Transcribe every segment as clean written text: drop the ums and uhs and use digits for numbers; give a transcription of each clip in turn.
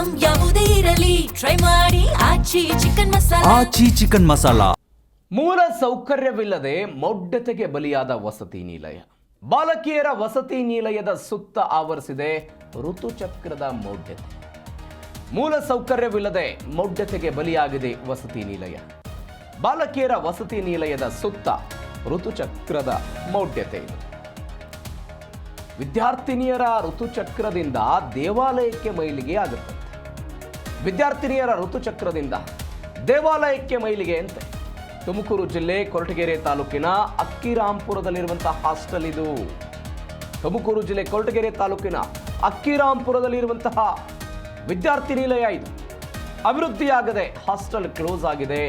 Item ಯಾವುದೇ ಇರಲಿ try ಮಾಡಿ ಆಚಿ ಚಿಕನ್ ಮಸಾಲಾ. ಮೂಲ ಸೌಕರ್ಯವಿಲ್ಲದೆ ಮೌಢ್ಯತೆಗೆ ಬಲಿಯಾದ ವಸತಿ ನಿಲಯ. ಬಾಲಕಿಯರ ವಸತಿ ನಿಲಯದ ಸುತ್ತ ಆವರಿಸಿದೆ ಋತುಚಕ್ರದ ಮೌಢ್ಯತೆ. ಮೂಲ ಸೌಕರ್ಯವಿಲ್ಲದೆ ಮೌಢ್ಯತೆಗೆ ಬಲಿಯಾಗಿದೆ ವಸತಿ ನಿಲಯ. ಬಾಲಕಿಯರ ವಸತಿ ನಿಲಯದ ಸುತ್ತ ಋತುಚಕ್ರದ ಮೌಢ್ಯತೆ ಇದೆ. ವಿದ್ಯಾರ್ಥಿನಿಯರ ಋತುಚಕ್ರದಿಂದ ದೇವಾಲಯಕ್ಕೆ ಮೈಲಿಗೆ ಆಗುತ್ತೆ. ವಿದ್ಯಾರ್ಥಿನಿಯರ ಋತುಚಕ್ರದಿಂದ ದೇವಾಲಯಕ್ಕೆ ಮೈಲಿಗೆ ಅಂತೆ. ತುಮಕೂರು ಜಿಲ್ಲೆ ಕೊರಟಗೆರೆ ತಾಲೂಕಿನ ಅಕ್ಕಿರಾಂಪುರದಲ್ಲಿರುವಂತಹ ಹಾಸ್ಟೆಲ್ ಇದು. ತುಮಕೂರು ಜಿಲ್ಲೆ ಕೊರಟಗೆರೆ ತಾಲೂಕಿನ ಅಕ್ಕಿರಾಂಪುರದಲ್ಲಿರುವಂತಹ ವಿದ್ಯಾರ್ಥಿ ನಿಲಯ ಇದು. ಅಭಿವೃದ್ಧಿಯಾಗದೆ ಹಾಸ್ಟೆಲ್ ಕ್ಲೋಸ್ ಆಗಿದೆ.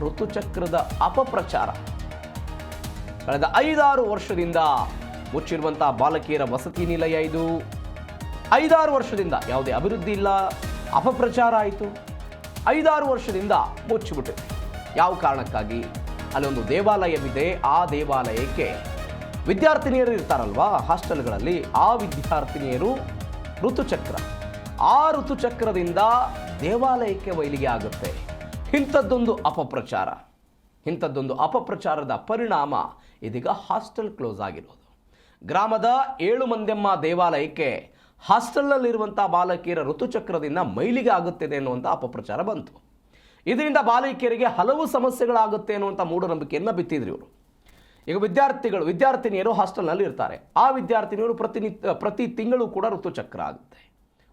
ಋತುಚಕ್ರದ ಅಪಪ್ರಚಾರ. ಕಳೆದ 5-6 ವರ್ಷದಿಂದ ಮುಚ್ಚಿರುವಂತಹ ಬಾಲಕಿಯರ ವಸತಿ ನಿಲಯ ಇದು. 5-6 ವರ್ಷದಿಂದ ಯಾವುದೇ ಅಭಿವೃದ್ಧಿ ಇಲ್ಲ, ಅಪಪ್ರಚಾರ ಆಯಿತು. 5-6 ವರ್ಷದಿಂದ ಮುಚ್ಚಿಬಿಟ್ಟಿದೆ. ಯಾವ ಕಾರಣಕ್ಕಾಗಿ? ಅಲ್ಲೊಂದು ದೇವಾಲಯವಿದೆ. ಆ ದೇವಾಲಯಕ್ಕೆ ವಿದ್ಯಾರ್ಥಿನಿಯರು ಇರ್ತಾರಲ್ವಾ ಹಾಸ್ಟೆಲ್ಗಳಲ್ಲಿ, ಆ ವಿದ್ಯಾರ್ಥಿನಿಯರು ಋತುಚಕ್ರ, ಆ ಋತುಚಕ್ರದಿಂದ ದೇವಾಲಯಕ್ಕೆ ಮೈಲಿಗೆ ಆಗುತ್ತೆ. ಇಂಥದ್ದೊಂದು ಅಪಪ್ರಚಾರದ ಪರಿಣಾಮ ಇದೀಗ ಹಾಸ್ಟೆಲ್ ಕ್ಲೋಸ್ ಆಗಿರೋದು. ಗ್ರಾಮದ 7 ಮಂದೆಮ್ಮ ದೇವಾಲಯಕ್ಕೆ ಹಾಸ್ಟೆಲ್ನಲ್ಲಿರುವಂಥ ಬಾಲಕಿಯರ ಋತುಚಕ್ರದಿಂದ ಮೈಲಿಗೆ ಆಗುತ್ತಿದೆ ಅನ್ನುವಂಥ ಅಪಪ್ರಚಾರ ಬಂತು. ಇದರಿಂದ ಬಾಲಕಿಯರಿಗೆ ಹಲವು ಸಮಸ್ಯೆಗಳಾಗುತ್ತೆ ಅನ್ನುವಂಥ ಮೂಢನಂಬಿಕೆಯನ್ನು ಬಿತ್ತಿದ್ರು ಇವರು. ಈಗ ವಿದ್ಯಾರ್ಥಿನಿಯರು ಹಾಸ್ಟೆಲ್ನಲ್ಲಿ ಇರ್ತಾರೆ. ಆ ವಿದ್ಯಾರ್ಥಿನಿಯರು ಪ್ರತಿ ತಿಂಗಳು ಕೂಡ ಋತುಚಕ್ರ ಆಗುತ್ತೆ.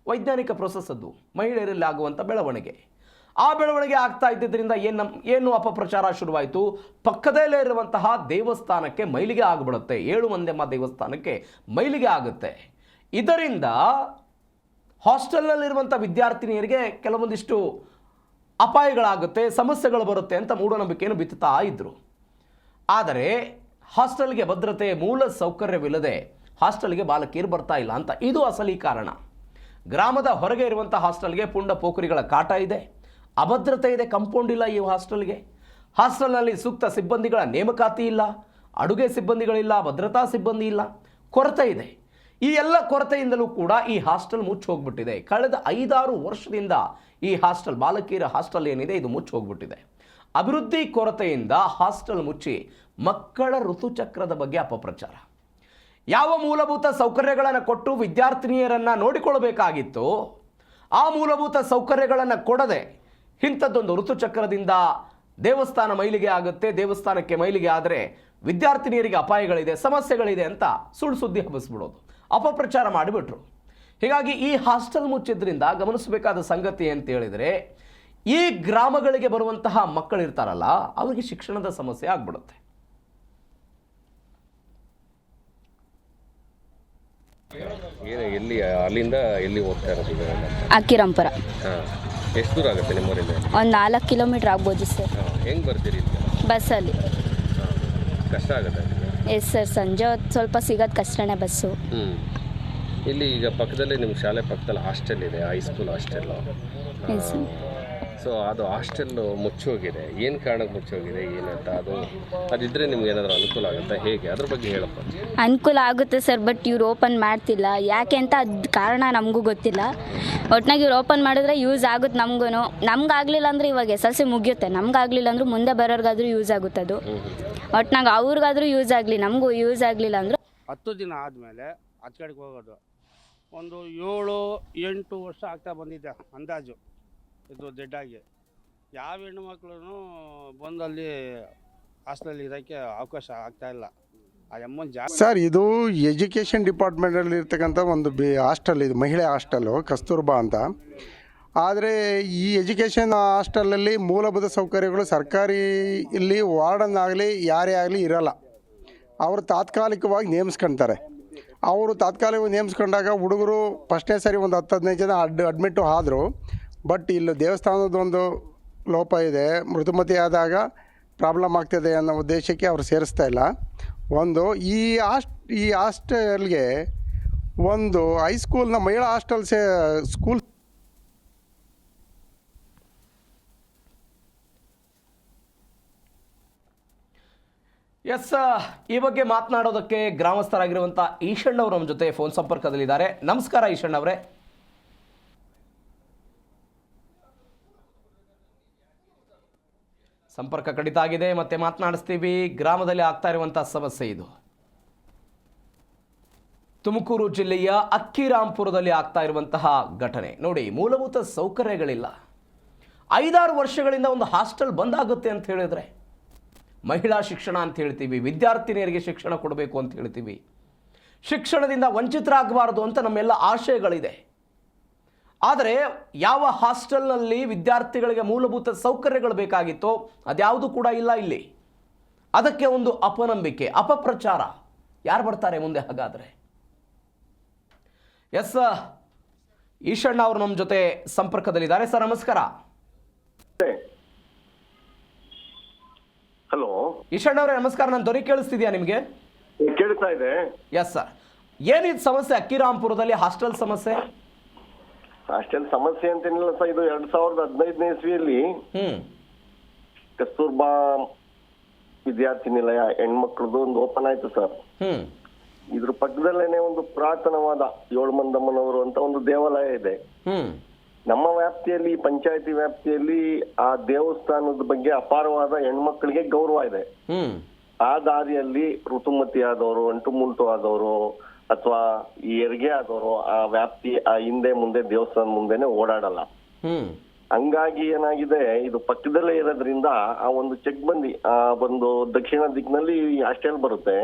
ವೈಜ್ಞಾನಿಕ ಪ್ರೊಸೆಸ್ ಅದು, ಮಹಿಳೆಯರಲ್ಲಿ ಆಗುವಂಥ ಬೆಳವಣಿಗೆ. ಆ ಬೆಳವಣಿಗೆ ಆಗ್ತಾ ಇದ್ದಿದ್ದರಿಂದ ಏನು ಅಪಪ್ರಚಾರ ಶುರುವಾಯಿತು. ಪಕ್ಕದಲ್ಲೇ ಇರುವಂತಹ ದೇವಸ್ಥಾನಕ್ಕೆ ಮೈಲಿಗೆ ಆಗಿಬಿಡುತ್ತೆ. 7 ಮಂದೆಮ್ಮ ದೇವಸ್ಥಾನಕ್ಕೆ ಮೈಲಿಗೆ ಆಗುತ್ತೆ. ಇದರಿಂದ ಹಾಸ್ಟೆಲ್ನಲ್ಲಿರುವಂಥ ವಿದ್ಯಾರ್ಥಿನಿಯರಿಗೆ ಕೆಲವೊಂದಿಷ್ಟು ಅಪಾಯಗಳಾಗುತ್ತೆ, ಸಮಸ್ಯೆಗಳು ಬರುತ್ತೆ ಅಂತ ಮೂಢನಂಬಿಕೆಯನ್ನು ಬಿತ್ತುತ್ತಾ ಇದ್ದರು. ಆದರೆ ಹಾಸ್ಟೆಲ್ಗೆ ಭದ್ರತೆ, ಮೂಲ ಸೌಕರ್ಯವಿಲ್ಲದೆ ಹಾಸ್ಟೆಲ್ಗೆ ಬಾಲಕಿಯರು ಬರ್ತಾ ಇಲ್ಲ ಅಂತ ಇದು ಅಸಲಿ ಕಾರಣ. ಗ್ರಾಮದ ಹೊರಗೆ ಇರುವಂಥ ಹಾಸ್ಟೆಲ್ಗೆ ಪುಂಡ ಪೋಖರಿಗಳ ಕಾಟ ಇದೆ, ಅಭದ್ರತೆ ಇದೆ, ಕಂಪೌಂಡ್ ಇಲ್ಲ ಈ ಹಾಸ್ಟೆಲ್ಗೆ. ಹಾಸ್ಟೆಲ್ನಲ್ಲಿ ಸೂಕ್ತ ಸಿಬ್ಬಂದಿಗಳ ನೇಮಕಾತಿ ಇಲ್ಲ, ಅಡುಗೆ ಸಿಬ್ಬಂದಿಗಳಿಲ್ಲ, ಭದ್ರತಾ ಸಿಬ್ಬಂದಿ ಇಲ್ಲ, ಕೊರತೆ ಇದೆ. ಈ ಎಲ್ಲ ಕೊರತೆಯಿಂದಲೂ ಕೂಡ ಈ ಹಾಸ್ಟೆಲ್ ಮುಚ್ಚಿ ಹೋಗ್ಬಿಟ್ಟಿದೆ. ಕಳೆದ 5-6 ವರ್ಷದಿಂದ ಈ ಹಾಸ್ಟೆಲ್, ಬಾಲಕಿಯರ ಹಾಸ್ಟೆಲ್ ಏನಿದೆ ಇದು ಮುಚ್ಚಿ ಹೋಗ್ಬಿಟ್ಟಿದೆ. ಅಭಿವೃದ್ಧಿ ಕೊರತೆಯಿಂದ ಹಾಸ್ಟೆಲ್ ಮುಚ್ಚಿ ಮಕ್ಕಳ ಋತುಚಕ್ರದ ಬಗ್ಗೆ ಅಪಪ್ರಚಾರ. ಯಾವ ಮೂಲಭೂತ ಸೌಕರ್ಯಗಳನ್ನು ಕೊಟ್ಟು ವಿದ್ಯಾರ್ಥಿನಿಯರನ್ನು ನೋಡಿಕೊಳ್ಳಬೇಕಾಗಿತ್ತು, ಆ ಮೂಲಭೂತ ಸೌಕರ್ಯಗಳನ್ನು ಕೊಡದೆ ಇಂಥದ್ದೊಂದು ಋತುಚಕ್ರದಿಂದ ದೇವಸ್ಥಾನ ಮೈಲಿಗೆ ಆಗುತ್ತೆ, ದೇವಸ್ಥಾನಕ್ಕೆ ಮೈಲಿಗೆ ಆದರೆ ವಿದ್ಯಾರ್ಥಿನಿಯರಿಗೆ ಅಪಾಯಗಳಿದೆ, ಸಮಸ್ಯೆಗಳಿದೆ ಅಂತ ಸುಳ್ಳು ಸುದ್ದಿ ಹಬ್ಬಿಸ್ಬಿಡೋದು, ಅಪಪ್ರಚಾರ ಮಾಡಿಬಿಟ್ರು. ಹೀಗಾಗಿ ಈ ಹಾಸ್ಟೆಲ್ ಮುಚ್ಚಿದ್ರಿಂದ ಗಮನಿಸಬೇಕಾದ ಸಂಗತಿ ಅಂತ ಹೇಳಿದರೆ, ಈ ಗ್ರಾಮಗಳಿಗೆ ಬರುವಂತಹ ಮಕ್ಕಳಿರ್ತಾರಲ್ಲ ಅವರಿಗೆ ಶಿಕ್ಷಣದ ಸಮಸ್ಯೆ ಆಗ್ಬಿಡುತ್ತೆ. ಎಲ್ಲಿ ಅಲ್ಲಿಂದ ಎಲ್ಲಿ ಹೋಗ್ತಾ ಇರೋದು? ಅಕ್ಕಿರಾಂಪುರ. ಎಷ್ಟು ದೂರ ಆಗುತ್ತೆ ನಿಮ್ಮೂರಿಂದ? ಒಂದು 4 ಕಿಲೋಮೀಟ್ರ್ ಆಗ್ಬೋದು ಸರ್. ಹೆಂಗೆ ಬರ್ತೀರಿ? ಬಸ್ಸಲ್ಲಿ. ಕಷ್ಟ ಆಗುತ್ತೆ? ಎಸ್ ಸರ್, ಸಂಜೆ ಹೊತ್ತು ಸ್ವಲ್ಪ ಸಿಗೋದು ಕಷ್ಟನೇ ಬಸ್ಸು. ಇಲ್ಲಿ ಈಗ ಪಕ್ಕದಲ್ಲಿ ನಿಮ್ಮ ಶಾಲೆ ಪಕ್ಕದಲ್ಲಿ ಹಾಸ್ಟೆಲ್ ಇದೆ, ಹೈಸ್ಕೂಲ್ ಹಾಸ್ಟೆಲ್. ಸೊ ಅದು ಹಾಸ್ಟೆಲ್ ಮುಚ್ಚೋಗಿದೆ. ಏನು ಕಾರಣಕ್ಕೆ ಮುಚ್ಚೋಗಿದೆ ಏನಂತ, ಅದಿದ್ರೆ ನಿಮ್ಗೆ ಏನಾದರೂ ಅನುಕೂಲ ಆಗುತ್ತೆ? ಹೇಗೆ, ಅದ್ರ ಬಗ್ಗೆ ಹೇಳಪ್ಪ. ಅನುಕೂಲ ಆಗುತ್ತೆ ಸರ್, ಬಟ್ ಇವ್ರು ಓಪನ್ ಮಾಡ್ತಿಲ್ಲ. ಯಾಕೆ ಅಂತ ಅದು ಕಾರಣ ನಮಗೂ ಗೊತ್ತಿಲ್ಲ. ಒಟ್ನಾಗಿ ಇವ್ರು ಓಪನ್ ಮಾಡಿದ್ರೆ ಯೂಸ್ ಆಗುತ್ತೆ ನಮಗೂ. ನಮ್ಗಾಗಲಿಲ್ಲ ಅಂದರೆ ಇವಾಗ SLC ಮುಗಿಯುತ್ತೆ, ನಮ್ಗಾಗಲಿಲ್ಲ ಅಂದರೂ ಮುಂದೆ ಬರೋರ್ಗಾದ್ರೂ ಯೂಸ್ ಆಗುತ್ತೆ ಅದು. ಒಟ್ನಾಗ ಅವ್ರಿಗಾದ್ರೂ ಯೂಸ್ ಆಗಲಿ, ನಮಗೂ ಯೂಸ್ ಆಗಲಿಲ್ಲ ಅಂದರೂ 10 ದಿನ ಆದಮೇಲೆ ಕಡೆಗೆ ಹೋಗೋದು. ಒಂದು 7-8 ವರ್ಷ ಆಗ್ತಾ ಬಂದಿದ್ದೆ ಅಂದಾಜು. ಇದು ದೊಡ್ಡಾಗಿ ಯಾವ ಹೆಣ್ಣು ಮಕ್ಕಳು ಬಂದಲ್ಲಿ ಹಾಸ್ಟೆಲಲ್ಲಿ ಇರೋಕ್ಕೆ ಅವಕಾಶ ಆಗ್ತಾಯಿಲ್ಲ. ಆ ಅಮ್ಮನ ಜಾಸ್ತಿ ಸರ್, ಇದು ಎಜುಕೇಷನ್ ಡಿಪಾರ್ಟ್ಮೆಂಟಲ್ಲಿ ಇರ್ತಕ್ಕಂಥ ಒಂದು ಹಾಸ್ಟೆಲ್, ಇದು ಮಹಿಳೆ ಹಾಸ್ಟೆಲ್ಲು ಕಸ್ತೂರ್ಬಾ ಅಂತ. ಆದರೆ ಈ ಎಜುಕೇಷನ್ ಹಾಸ್ಟೆಲಲ್ಲಿ ಮೂಲಭೂತ ಸೌಕರ್ಯಗಳು ಸರ್ಕಾರಿ ಇಲ್ಲಿ ವಾರ್ಡನ್ ಆಗಲಿ ಯಾರೇ ಆಗಲಿ ಇರೋಲ್ಲ. ಅವರು ತಾತ್ಕಾಲಿಕವಾಗಿ ನೇಮಿಸ್ಕೊಳ್ತಾರೆ. ಅವರು ತಾತ್ಕಾಲಿಕವಾಗಿ ನೇಮಿಸ್ಕೊಂಡಾಗ ಹುಡುಗರು ಫಸ್ಟ್ನೇ ಸರಿ ಒಂದು 10-15 ಜನ ಅಡ್ಮಿಟ್ಟು ಆದರು. ಬಟ್ ಇಲ್ಲಿ ದೇವಸ್ಥಾನದೊಂದು ಲೋಪ ಇದೆ, ಮೃದುಮತಿ ಆದಾಗ ಪ್ರಾಬ್ಲಮ್ ಆಗ್ತದೆ ಅನ್ನೋ ಉದ್ದೇಶಕ್ಕೆ ಅವರು ಸೇರಿಸ್ತಾ ಇಲ್ಲ. ಒಂದು ಈ ಹಾಸ್ಟೆಲ್ಗೆ ಒಂದು ಹೈಸ್ಕೂಲ್ನ ಮಹಿಳಾ ಹಾಸ್ಟೆಲ್ ಸ್ಕೂಲ್ ಎಸ್, ಈ ಬಗ್ಗೆ ಮಾತನಾಡೋದಕ್ಕೆ ಗ್ರಾಮಸ್ಥರಾಗಿರುವಂಥ ಈಶಣ್ಣ ಅವರು ನಮ್ಮ ಜೊತೆ ಫೋನ್ ಸಂಪರ್ಕದಲ್ಲಿದ್ದಾರೆ. ನಮಸ್ಕಾರ ಈಶಣ್ಣ ಅವರೇ. ಸಂಪರ್ಕ ಕಡಿತ ಆಗಿದೆ, ಮತ್ತೆ ಮಾತನಾಡಿಸ್ತೀವಿ. ಗ್ರಾಮದಲ್ಲಿ ಆಗ್ತಾ ಇರುವಂತಹ ಸಮಸ್ಯೆ ಇದು. ತುಮಕೂರು ಜಿಲ್ಲೆಯ ಅಕ್ಕಿರಾಂಪುರದಲ್ಲಿ ಆಗ್ತಾ ಇರುವಂತಹ ಘಟನೆ ನೋಡಿ. ಮೂಲಭೂತ ಸೌಕರ್ಯಗಳಿಲ್ಲ. 5-6 ವರ್ಷಗಳಿಂದ ಒಂದು ಹಾಸ್ಟೆಲ್ ಬಂದಾಗುತ್ತೆ ಅಂತ ಹೇಳಿದ್ರೆ, ಮಹಿಳಾ ಶಿಕ್ಷಣ ಅಂತ ಹೇಳ್ತೀವಿ, ವಿದ್ಯಾರ್ಥಿನಿಯರಿಗೆ ಶಿಕ್ಷಣ ಕೊಡಬೇಕು ಅಂತ ಹೇಳ್ತೀವಿ, ಶಿಕ್ಷಣದಿಂದ ವಂಚಿತರಾಗಬಾರದು ಅಂತ ನಮ್ಮೆಲ್ಲ ಆಶಯಗಳಿದೆ. ಆದರೆ ಯಾವ ಹಾಸ್ಟೆಲ್ನಲ್ಲಿ ವಿದ್ಯಾರ್ಥಿಗಳಿಗೆ ಮೂಲಭೂತ ಸೌಕರ್ಯಗಳು ಬೇಕಾಗಿತ್ತೋ ಅದ್ಯಾವುದು ಕೂಡ ಇಲ್ಲ ಇಲ್ಲಿ. ಅದಕ್ಕೆ ಒಂದು ಅಪನಂಬಿಕೆ, ಅಪಪ್ರಚಾರ. ಯಾರು ಬರ್ತಾರೆ ಮುಂದೆ ಹಾಗಾದರೆ? ಎಸ್, ಈಶಣ್ಣ ಅವರು ನಮ್ಮ ಜೊತೆ ಸಂಪರ್ಕದಲ್ಲಿದ್ದಾರೆ. ಸರ್ ನಮಸ್ಕಾರ. ಹಲೋ ಈಶಣ್ಣ ಅವರೇ ನಮಸ್ಕಾರ. ನನ್ನ ಧ್ವನಿ ಕೇಳಿಸ್ತಿದ್ಯಾ ನಿಮಗೆ? ಕೇಳ್ತಾ ಇದೆ. ಎಸ್ ಸರ್, ಏನಿದು ಸಮಸ್ಯೆ ಅಕ್ಕಿರಾಂಪುರದಲ್ಲಿ ಹಾಸ್ಟೆಲ್ ಸಮಸ್ಯೆ? ಹಾಸ್ಟೆಲ್ ಸಮಸ್ಯೆ ಅಂತೇನಿಲ್ಲ ಸರ್, ಇದು 2015ನೇ ಇಸ್ವಿಯಲ್ಲಿ ಕಸ್ತೂರ್ಬಾ ವಿದ್ಯಾರ್ಥಿ ನಿಲಯ ಹೆಣ್ಮಕ್ಳದ್ದು ಒಂದು ಓಪನ್ ಆಯ್ತು ಸರ್. ಇದ್ರ ಪಕ್ಕದಲ್ಲೇನೆ ಒಂದು ಪುರಾತನವಾದ ಏಳುಮಂದಮ್ಮನವರು ಅಂತ ಒಂದು ದೇವಾಲಯ ಇದೆ. ನಮ್ಮ ವ್ಯಾಪ್ತಿಯಲ್ಲಿ, ಪಂಚಾಯತಿ ವ್ಯಾಪ್ತಿಯಲ್ಲಿ ಆ ದೇವಸ್ಥಾನದ ಬಗ್ಗೆ ಅಪಾರವಾದ ಹೆಣ್ಮಕ್ಳಿಗೆ ಗೌರವ ಇದೆ. ಆ ದಾರಿಯಲ್ಲಿ ಋತುಮತಿ ಆದವರು, ಅಂಟು ಮುಂಟು ಆದವರು ಅಥವಾ ಈ ಹೆರಿಗೆ ಆದವರು ಆ ವ್ಯಾಪ್ತಿ ಆ ಹಿಂದೆ ಮುಂದೆ ದೇವಸ್ಥಾನ ಮುಂದೆನೆ ಓಡಾಡಲ್ಲ. ಹಂಗಾಗಿ ಏನಾಗಿದೆ, ಇದು ಪಕ್ಕದಲ್ಲೇ ಇರೋದ್ರಿಂದ ಆ ಒಂದು ಚೆಕ್ ಬಂದಿ ಆ ಒಂದು ದಕ್ಷಿಣ ದಿಕ್ಕಿನಲ್ಲಿ ಹಾಸ್ಟೆಲ್ ಬರುತ್ತೆ.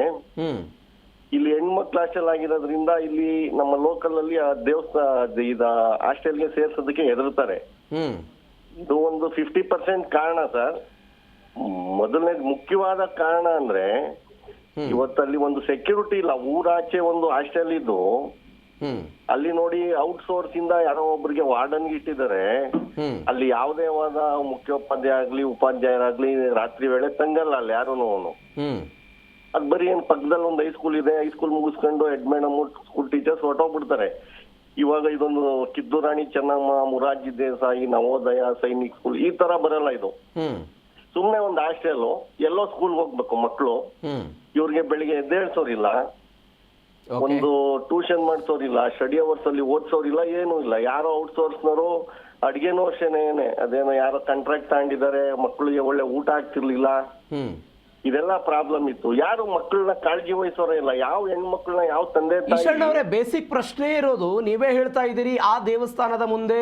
ಇಲ್ಲಿ ಹೆಣ್ಮಕ್ಳು ಹಾಸ್ಟೆಲ್ ಆಗಿರೋದ್ರಿಂದ ಇಲ್ಲಿ ನಮ್ಮ ಲೋಕಲ್ ಅಲ್ಲಿ ಆ ದೇವಸ್ಥಾನ ಇದ ಹಾಸ್ಟೆಲ್ಗೆ ಸೇರ್ಸೋದಕ್ಕೆ ಹೆದರ್ತಾರೆ. ಇದು ಒಂದು 50% ಕಾರಣ ಸರ್. ಮೊದಲನೇ ಮುಖ್ಯವಾದ ಕಾರಣ ಅಂದ್ರೆ ಇವತ್ತಲ್ಲಿ ಒಂದು ಸೆಕ್ಯೂರಿಟಿ ಇಲ್ಲ. ಊರಾಚೆ ಒಂದು ಹಾಸ್ಟೆಲ್ ಇದ್ದು ಅಲ್ಲಿ ನೋಡಿ ಔಟ್ಸೋರ್ಸ್ ಇಂದ ಯಾರೋ ಒಬ್ರಿಗೆ ವಾರ್ಡನ್ ಇಟ್ಟಿದ್ದಾರೆ. ಅಲ್ಲಿ ಯಾವುದೇ ಮುಖ್ಯೋಪಾಧ್ಯಾಯ ಆಗ್ಲಿ ಉಪಾಧ್ಯಾಯರಾಗ್ಲಿ ರಾತ್ರಿ ವೇಳೆ ತಂಗಲ್ಲ ಅಲ್ಲಿ ಯಾರು. ಅದ್ ಬರೀ ಏನ್ ಪಕ್ಕದಲ್ಲಿ ಒಂದು ಹೈಸ್ಕೂಲ್ ಇದೆ, ಹೈಸ್ಕೂಲ್ ಮುಗಿಸ್ಕೊಂಡು ಹೆಡ್ ಮೇಡಮ್ ಸ್ಕೂಲ್ ಟೀಚರ್ಸ್ ಹೊರಟೋಗ್ಬಿಡ್ತಾರೆ. ಇವಾಗ ಇದೊಂದು ಕಿತ್ತೂರಾಣಿ ಚೆನ್ನಮ್ಮ, ಮುರಾರ್ಜಿ ದೇಸಾಯಿ, ನವೋದಯ, ಸೈನಿಕ್ ಸ್ಕೂಲ್ ಈ ತರ ಬರಲ್ಲ ಇದು. ಸುಮ್ನೆ ಒಂದು ಹಾಸ್ಟೆಲ್, ಎಲ್ಲೋ ಸ್ಕೂಲ್ ಹೋಗ್ಬೇಕು ಮಕ್ಕಳು. ಇವ್ರಿಗೆ ಬೆಳಿಗ್ಗೆ ಎದ್ದೇಳ್ಸೋರಿಲ್ಲ, ಒಂದು ಟ್ಯೂಷನ್ ಮಾಡ್ಸೋರಿಲ್ಲ, ಸ್ಟಡಿ ಅವರ್ಸ್ ಅಲ್ಲಿ ಓದ್ಸೋರಿಲ್ಲ, ಏನೂ ಇಲ್ಲ. ಯಾರೋ ಔಟ್ಸೋರ್ಸ್ನವರು ಅಡ್ಗೆನೂ ಅಷ್ಟೇನೆ, ಅದೇನೋ ಯಾರೋ ಕಾಂಟ್ರಾಕ್ಟ್ ತಗೊಂಡಿದ್ದಾರೆ, ಮಕ್ಕಳಿಗೆ ಒಳ್ಳೆ ಊಟ ಆಗ್ತಿರ್ಲಿಲ್ಲ. ಇದೆಲ್ಲ ಪ್ರಾಬ್ಲಮ್ ಇತ್ತು. ಯಾರು ಮಕ್ಕಳನ್ನ ಕಾಳಜಿ ವಹಿಸೋರೇ ಇಲ್ಲ. ಯಾವ ಹೆಣ್ಮಕ್ಳನ್ನ ಯಾವ ತಂದೆ ಅವರೇ ಬೇಸಿಕ್ ಪ್ರಶ್ನೆ ಇರೋದು, ನೀವೇ ಹೇಳ್ತಾ ಇದ್ದೀರಿ ಆ ದೇವಸ್ಥಾನದ ಮುಂದೆ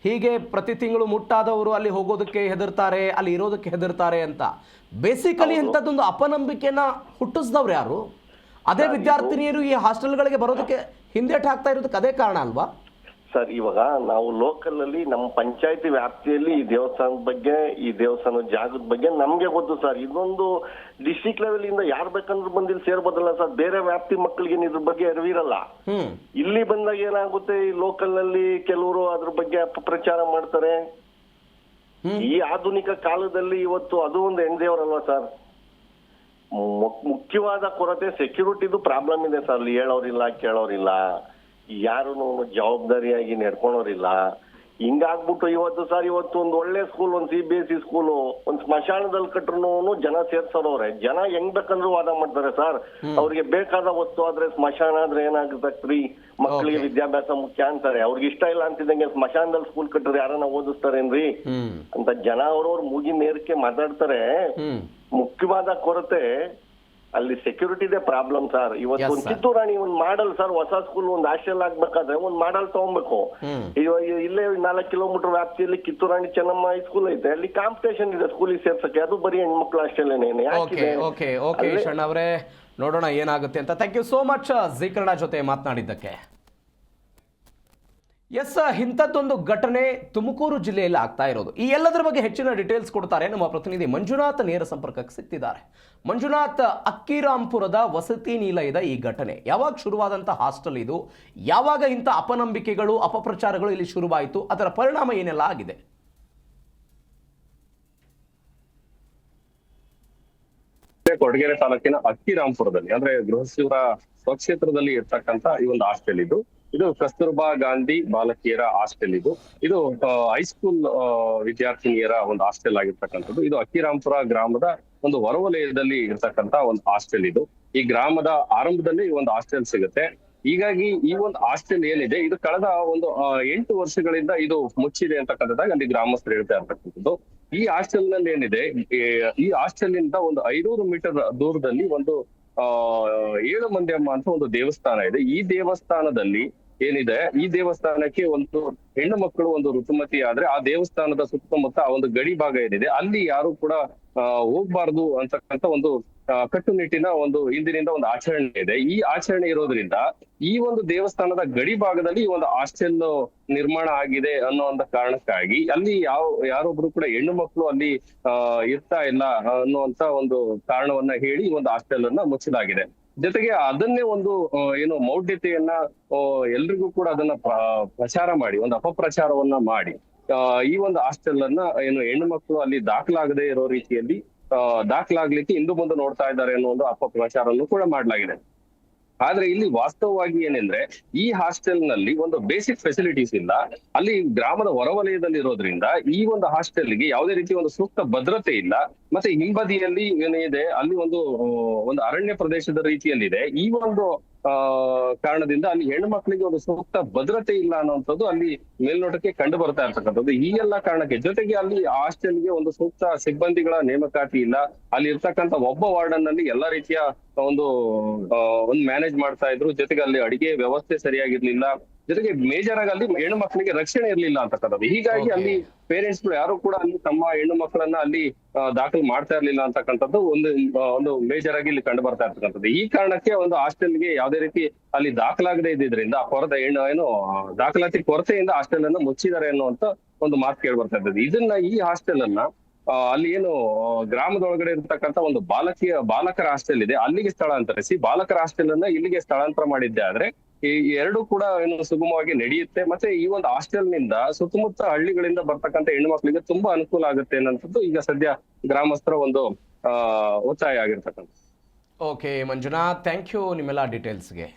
ಹೀಗೆ ಪ್ರತಿ ತಿಂಗಳು ಮುಟ್ಟಾದವರು ಅಲ್ಲಿ ಹೋಗೋದಕ್ಕೆ ಹೆದರ್ತಾರೆ, ಅಲ್ಲಿ ಇರೋದಕ್ಕೆ ಹೆದರ್ತಾರೆ ಅಂತ. ಬೇಸಿಕಲಿ ಇಂಥದ್ದೊಂದು ಅಪನಂಬಿಕೆನ ಹುಟ್ಟಿಸಿದವ್ರು ಯಾರು? ಅದೇ ವಿದ್ಯಾರ್ಥಿನಿಯರು ಈ ಹಾಸ್ಟೆಲ್ಗಳಿಗೆ ಬರೋದಕ್ಕೆ ಹಿಂದೇಟು ಹಾಕ್ತಾ ಇರೋದಕ್ಕೆ ಅದೇ ಕಾರಣ ಅಲ್ವಾ ಸರ್? ಇವಾಗ ನಾವು ಲೋಕಲ್ ಅಲ್ಲಿ ನಮ್ಮ ಪಂಚಾಯತಿ ವ್ಯಾಪ್ತಿಯಲ್ಲಿ ಈ ದೇವಸ್ಥಾನದ ಬಗ್ಗೆ, ಈ ದೇವಸ್ಥಾನದ ಜಾಗದ ಬಗ್ಗೆ ನಮ್ಗೆ ಗೊತ್ತು ಸರ್. ಇದೊಂದು ಡಿಸ್ಟ್ರಿಕ್ಟ್ ಲೆವೆಲ್ ಇಂದ ಯಾರು ಬೇಕಂದ್ರೂ ಬಂದಿಲ್ಲಿ ಸೇರ್ಬೋದಲ್ಲ ಸರ್. ಬೇರೆ ವ್ಯಾಪ್ತಿ ಮಕ್ಕಳಿಗೆ ಇದ್ರ ಬಗ್ಗೆ ಅರಿವಿರಲ್ಲ. ಇಲ್ಲಿ ಬಂದಾಗ ಏನಾಗುತ್ತೆ, ಈ ಲೋಕಲ್ ನಲ್ಲಿ ಕೆಲವರು ಅದ್ರ ಬಗ್ಗೆ ಅಪಪ್ರಚಾರ ಮಾಡ್ತಾರೆ. ಈ ಆಧುನಿಕ ಕಾಲದಲ್ಲಿ ಇವತ್ತು ಅದು ಒಂದು ಹೆಣ್ದೇವರಲ್ವಾ ಸರ್. ಮುಖ್ಯವಾದ ಕೊರತೆ ಸೆಕ್ಯೂರಿಟಿದು ಪ್ರಾಬ್ಲಮ್ ಇದೆ ಸರ್. ಅಲ್ಲಿ ಹೇಳೋರಿಲ್ಲ, ಕೇಳೋರಿಲ್ಲ, ಯಾರು ಜವಾಬ್ದಾರಿಯಾಗಿ ನಡ್ಕೊಳೋರಿಲ್ಲ. ಹಿಂಗಾಗ್ಬಿಟ್ಟು ಇವತ್ತು ಸರ್, ಇವತ್ತು ಒಂದು ಒಳ್ಳೆ ಸ್ಕೂಲ್, ಒಂದು CBSE ಸ್ಕೂಲು, ಒಂದು ಸ್ಮಶಾನದಲ್ಲಿ ಕಟ್ರು ಜನ ಸೇರ್ಸೋರವ್ರೆ. ಜನ ಹೆಂಗ್ ಬೇಕಂದ್ರೂ ವಾದ ಮಾಡ್ತಾರೆ ಸರ್. ಅವ್ರಿಗೆ ಬೇಕಾದ ವಸ್ತು ಆದ್ರೆ ಸ್ಮಶಾನ ಆದ್ರೆ ಏನಾಗುತ್ತೆ, ಮಕ್ಕಳಿಗೆ ವಿದ್ಯಾಭ್ಯಾಸ ಮುಖ್ಯ ಅಂತಾರೆ. ಅವ್ರಿಗೆ ಇಷ್ಟ ಇಲ್ಲ ಅಂತಿದ್ದಂಗೆ ಸ್ಮಶಾನದಲ್ಲಿ ಸ್ಕೂಲ್ ಕಟ್ಟಿದ್ರೆ ಯಾರನ್ನ ಓದಿಸ್ತಾರೇನ್ರಿ ಅಂತ ಜನ ಅವ್ರವ್ರ ಮೂಗಿ ನೇರಕ್ಕೆ ಮಾತಾಡ್ತಾರೆ. ಮುಖ್ಯವಾದ ಕೊರತೆ ಅಲ್ಲಿ ಸೆಕ್ಯೂರಿಟಿದೇ ಪ್ರಾಬ್ಲಮ್ ಸರ್. ಇವತ್ತು ಒಂದು ಕಿತ್ತೂರಾಣಿ ಒಂದು ಮಾಡಲ್ ಸರ್, ಹೊಸ ಸ್ಕೂಲ್ ಒಂದು ಹಾಸ್ಟೆಲ್ ಆಗ್ಬೇಕಾದ್ರೆ ಒಂದು ಮಾಡಲ್ ತಗೊಬೇಕು. ಇಲ್ಲೇ 4 ಕಿಲೋಮೀಟರ್ ವ್ಯಾಪ್ತಿಯಲ್ಲಿ ಕಿತ್ತೂರಾಣಿ ಚೆನ್ನಮ್ಮ ಹೈಸ್ಕೂಲ್ ಐತೆ, ಅಲ್ಲಿ ಕಾಂಪಿಟೇಷನ್ ಇದೆ ಸ್ಕೂಲಿಗೆ ಸೇರ್ಸಕ್ಕೆ. ಅದು ಬರೀ ಹೆಣ್ಮಕ್ಳು ಹಾಸ್ಟೆಲ್ನೇನೆ. ಅವರೇ ನೋಡೋಣ ಏನಾಗುತ್ತೆ ಅಂತ. ಥ್ಯಾಂಕ್ ಯು ಸೋ ಮಚ್ ಜೀಕರಣ ಜೊತೆ ಮಾತನಾಡಿದ್ದಕ್ಕೆ. ಎಸ್, ಇಂಥದ್ದೊಂದು ಘಟನೆ ತುಮಕೂರು ಜಿಲ್ಲೆಯಲ್ಲಿ ಆಗ್ತಾ ಇರೋದು. ಈ ಎಲ್ಲದರ ಬಗ್ಗೆ ಹೆಚ್ಚಿನ ಡೀಟೇಲ್ಸ್ ಕೊಡ್ತಾರೆ ನಮ್ಮ ಪ್ರತಿನಿಧಿ ಮಂಜುನಾಥ್. ನೇರ ಸಂಪರ್ಕಕ್ಕೆ ಸಿಗ್ತಿದ್ದಾರೆ. ಮಂಜುನಾಥ್, ಅಕ್ಕಿರಾಂಪುರದ ವಸತಿ ನಿಲಯದ ಈ ಘಟನೆ ಯಾವಾಗ ಶುರುವಾದಂಥ ಹಾಸ್ಟೆಲ್ ಇದು? ಯಾವಾಗ ಇಂಥ ಅಪನಂಬಿಕೆಗಳು, ಅಪಪ್ರಚಾರಗಳು ಇಲ್ಲಿ ಶುರುವಾಯಿತು? ಅದರ ಪರಿಣಾಮ ಏನೆಲ್ಲ ಆಗಿದೆ? ಕೊಡಗೆರೆ ತಾಲೂಕಿನ ಅಕ್ಕಿರಾಂಪುರದಲ್ಲಿ ಅಂದ್ರೆ ಗೃಹಸಚಿವರ ಸ್ವಕ್ಷೇತ್ರದಲ್ಲಿ ಇರ್ತಕ್ಕಂಥ ಈ ಒಂದು ಹಾಸ್ಟೆಲ್ ಇದು ಕಸ್ತೂರ್ಬಾ ಗಾಂಧಿ ಬಾಲಕಿಯರ ಹಾಸ್ಟೆಲ್. ಇದು ಹೈಸ್ಕೂಲ್ ವಿದ್ಯಾರ್ಥಿನಿಯರ ಒಂದು ಹಾಸ್ಟೆಲ್ ಆಗಿರ್ತಕ್ಕಂಥದ್ದು. ಇದು ಅಕ್ಕಿರಾಂಪುರ ಗ್ರಾಮದ ಒಂದು ಹೊರವಲಯದಲ್ಲಿ ಇರ್ತಕ್ಕಂಥ ಒಂದು ಹಾಸ್ಟೆಲ್. ಈ ಗ್ರಾಮದ ಆರಂಭದಲ್ಲಿ ಒಂದು ಹಾಸ್ಟೆಲ್ ಸಿಗುತ್ತೆ. ಹೀಗಾಗಿ ಈ ಒಂದು ಹಾಸ್ಟೆಲ್ ಏನಿದೆ, ಇದು ಕಳೆದ ಒಂದು 8 ವರ್ಷಗಳಿಂದ ಇದು ಮುಚ್ಚಿದೆ ಅಂತಕ್ಕಂಥದ್ದಾಗ ಅಲ್ಲಿ ಗ್ರಾಮಸ್ಥರು ಹೇಳ್ತಾ ಇರ್ತಕ್ಕಂಥದ್ದು. ಈ ಹಾಸ್ಟೆಲ್ ನಲ್ಲಿ ಏನಿದೆ, ಈ ಹಾಸ್ಟೆಲ್ ಇಂದ ಒಂದು 500 ಮೀಟರ್ ದೂರದಲ್ಲಿ ಒಂದು 7 ಮಂದಿಯಮ್ಮ ಅಂತ ಒಂದು ದೇವಸ್ಥಾನ ಇದೆ. ಈ ದೇವಸ್ಥಾನದಲ್ಲಿ ಏನಿದೆ, ಈ ದೇವಸ್ಥಾನಕ್ಕೆ ಒಂದು ಹೆಣ್ಣು ಮಕ್ಕಳು ಒಂದು ಋತುಮತಿ ಆದ್ರೆ ಆ ದೇವಸ್ಥಾನದ ಸುತ್ತಮುತ್ತ ಆ ಒಂದು ಗಡಿ ಭಾಗ ಏನಿದೆ ಅಲ್ಲಿ ಯಾರು ಕೂಡ ಹೋಗ್ಬಾರ್ದು ಅಂತಕ್ಕಂಥ ಒಂದು ಕಟ್ಟುನಿಟ್ಟಿನ ಒಂದು ಹಿಂದಿನಿಂದ ಒಂದು ಆಚರಣೆ ಇದೆ. ಈ ಆಚರಣೆ ಇರೋದ್ರಿಂದ ಈ ಒಂದು ದೇವಸ್ಥಾನದ ಗಡಿ ಭಾಗದಲ್ಲಿ ಈ ಒಂದು ಹಾಸ್ಟೆಲ್ ನಿರ್ಮಾಣ ಆಗಿದೆ ಅನ್ನೋ ಒಂದು ಕಾರಣಕ್ಕಾಗಿ ಅಲ್ಲಿ ಯಾರೊಬ್ರು ಕೂಡ ಹೆಣ್ಣು ಮಕ್ಕಳು ಅಲ್ಲಿ ಇರ್ತಾ ಇಲ್ಲ ಅನ್ನುವಂತ ಒಂದು ಕಾರಣವನ್ನ ಹೇಳಿ ಈ ಒಂದು ಹಾಸ್ಟೆಲ್ ಅನ್ನ ಮುಚ್ಚಲಾಗಿದೆ. ಜೊತೆಗೆ ಅದನ್ನೇ ಒಂದು ಏನು ಮೌಢ್ಯತೆಯನ್ನ ಎಲ್ರಿಗೂ ಕೂಡ ಅದನ್ನ ಪ್ರಚಾರ ಮಾಡಿ, ಒಂದು ಅಪಪ್ರಚಾರವನ್ನ ಮಾಡಿ ಈ ಒಂದು ಹಾಸ್ಟೆಲ್ ಅನ್ನ ಏನು ಹೆಣ್ಣು ಮಕ್ಕಳು ಅಲ್ಲಿ ದಾಖಲಾಗದೆ ಇರೋ ರೀತಿಯಲ್ಲಿ ದಾಖಲಾಗ್ಲಿಕ್ಕೆ ಹಿಂದೆ ಮುಂದೆ ನೋಡ್ತಾ ಇದ್ದಾರೆ ಅನ್ನೋ ಒಂದು ಅಪಪ್ರಚಾರವನ್ನು ಕೂಡ ಮಾಡಲಾಗಿದೆ. ಆದ್ರೆ ಇಲ್ಲಿ ವಾಸ್ತವವಾಗಿ ಏನಂದ್ರೆ ಈ ಹಾಸ್ಟೆಲ್ ನಲ್ಲಿ ಒಂದು ಬೇಸಿಕ್ ಫೆಸಿಲಿಟೀಸ್ ಇಲ್ಲ. ಅಲ್ಲಿ ಗ್ರಾಮದ ಹೊರವಲಯದಲ್ಲಿ ಇರೋದ್ರಿಂದ ಈ ಒಂದು ಹಾಸ್ಟೆಲ್ಗೆ ಯಾವುದೇ ರೀತಿಯ ಒಂದು ಸೂಕ್ತ ಭದ್ರತೆ ಇಲ್ಲ. ಮತ್ತೆ ಹಿಂಬದಿಯಲ್ಲಿ ಏನಿದೆ ಅಲ್ಲಿ ಒಂದು ಅರಣ್ಯ ಪ್ರದೇಶದ ರೀತಿಯಲ್ಲಿದೆ. ಈ ಒಂದು ಕಾರಣದಿಂದ ಅಲ್ಲಿ ಹೆಣ್ಣು ಮಕ್ಕಳಿಗೆ ಒಂದು ಸೂಕ್ತ ಭದ್ರತೆ ಇಲ್ಲ ಅನ್ನುವಂಥದ್ದು ಅಲ್ಲಿ ಮೇಲ್ನೋಟಕ್ಕೆ ಕಂಡು ಬರ್ತಾ ಇರ್ತಕ್ಕಂಥದ್ದು. ಈ ಎಲ್ಲಾ ಕಾರಣಕ್ಕೆ ಜೊತೆಗೆ ಅಲ್ಲಿ ಹಾಸ್ಟೆಲ್ಗೆ ಒಂದು ಸೂಕ್ತ ಸಿಬ್ಬಂದಿಗಳ ನೇಮಕಾತಿ ಇಲ್ಲ. ಅಲ್ಲಿ ಇರ್ತಕ್ಕಂಥ ಒಬ್ಬ ವಾರ್ಡನ್ ನಲ್ಲಿ ಎಲ್ಲಾ ರೀತಿಯ ಒಂದು ಮ್ಯಾನೇಜ್ ಮಾಡ್ತಾ ಇದ್ರು. ಜೊತೆಗೆ ಅಲ್ಲಿ ಅಡಿಗೆ ವ್ಯವಸ್ಥೆ ಸರಿಯಾಗಿರ್ಲಿಲ್ಲ. ಜೊತೆಗೆ ಮೇಜರ್ ಆಗಿ ಅಲ್ಲಿ ಹೆಣ್ಣು ಮಕ್ಕಳಿಗೆ ರಕ್ಷಣೆ ಇರ್ಲಿಲ್ಲ ಅಂತಕ್ಕಂಥದ್ದು. ಹೀಗಾಗಿ ಅಲ್ಲಿ ಪೇರೆಂಟ್ಸ್ ಗಳು ಯಾರು ಕೂಡ ಅಲ್ಲಿ ತಮ್ಮ ಹೆಣ್ಣು ಮಕ್ಕಳನ್ನ ಅಲ್ಲಿ ದಾಖಲು ಮಾಡ್ತಾ ಇರ್ಲಿಲ್ಲ ಅಂತಕ್ಕಂಥದ್ದು ಒಂದು ಮೇಜರ್ ಆಗಿ ಇಲ್ಲಿ ಕಂಡು ಬರ್ತಾ ಇರ್ತಕ್ಕಂಥದ್ದು. ಈ ಕಾರಣಕ್ಕೆ ಒಂದು ಹಾಸ್ಟೆಲ್ಗೆ ಯಾವುದೇ ರೀತಿ ಅಲ್ಲಿ ದಾಖಲಾಗದೆ ಇದ್ದಿದ್ರಿಂದ ಕೊರತೆ ದಾಖಲಾತಿ ಕೊರತೆಯಿಂದ ಹಾಸ್ಟೆಲ್ ಅನ್ನ ಮುಚ್ಚಿದ್ದಾರೆ ಅನ್ನುವಂತ ಒಂದು ಮಾತು ಕೇಳಿ ಬರ್ತಾ ಇದ್ದದ್ದು. ಇದನ್ನ ಈ ಹಾಸ್ಟೆಲ್ ಅನ್ನ ಅಲ್ಲಿ ಏನು ಗ್ರಾಮದೊಳಗಡೆ ಇರ್ತಕ್ಕಂಥ ಒಂದು ಬಾಲಕರ ಹಾಸ್ಟೆಲ್ ಇದೆ, ಅಲ್ಲಿಗೆ ಸ್ಥಳಾಂತರಿಸಿ ಬಾಲಕರ ಹಾಸ್ಟೆಲ್ ಅನ್ನ ಇಲ್ಲಿಗೆ ಸ್ಥಳಾಂತರ ಮಾಡಿದ್ದೆ ಆದ್ರೆ ಈ ಎರಡು ಕೂಡ ಏನು ಸುಗಮವಾಗಿ ನಡೆಯುತ್ತೆ. ಮತ್ತೆ ಈ ಒಂದು ಹಾಸ್ಟೆಲ್ ನಿಂದ ಸುತ್ತಮುತ್ತ ಹಳ್ಳಿಗಳಿಂದ ಬರ್ತಕ್ಕಂಥ ಹೆಣ್ಣು ಮಕ್ಕಳಿಗೆ ತುಂಬಾ ಅನುಕೂಲ ಆಗುತ್ತೆ ಅನ್ನೋಂಥದ್ದು ಈಗ ಸದ್ಯ ಗ್ರಾಮಸ್ಥರ ಒಂದು ಒತ್ತಾಯ ಆಗಿರ್ತಕ್ಕಂಥ. ಓಕೆ ಮಂಜುನಾಥ್, ಥ್ಯಾಂಕ್ ಯು ನಿಮ್ಮೆಲ್ಲ ಡೀಟೇಲ್ಸ್ಗೆ.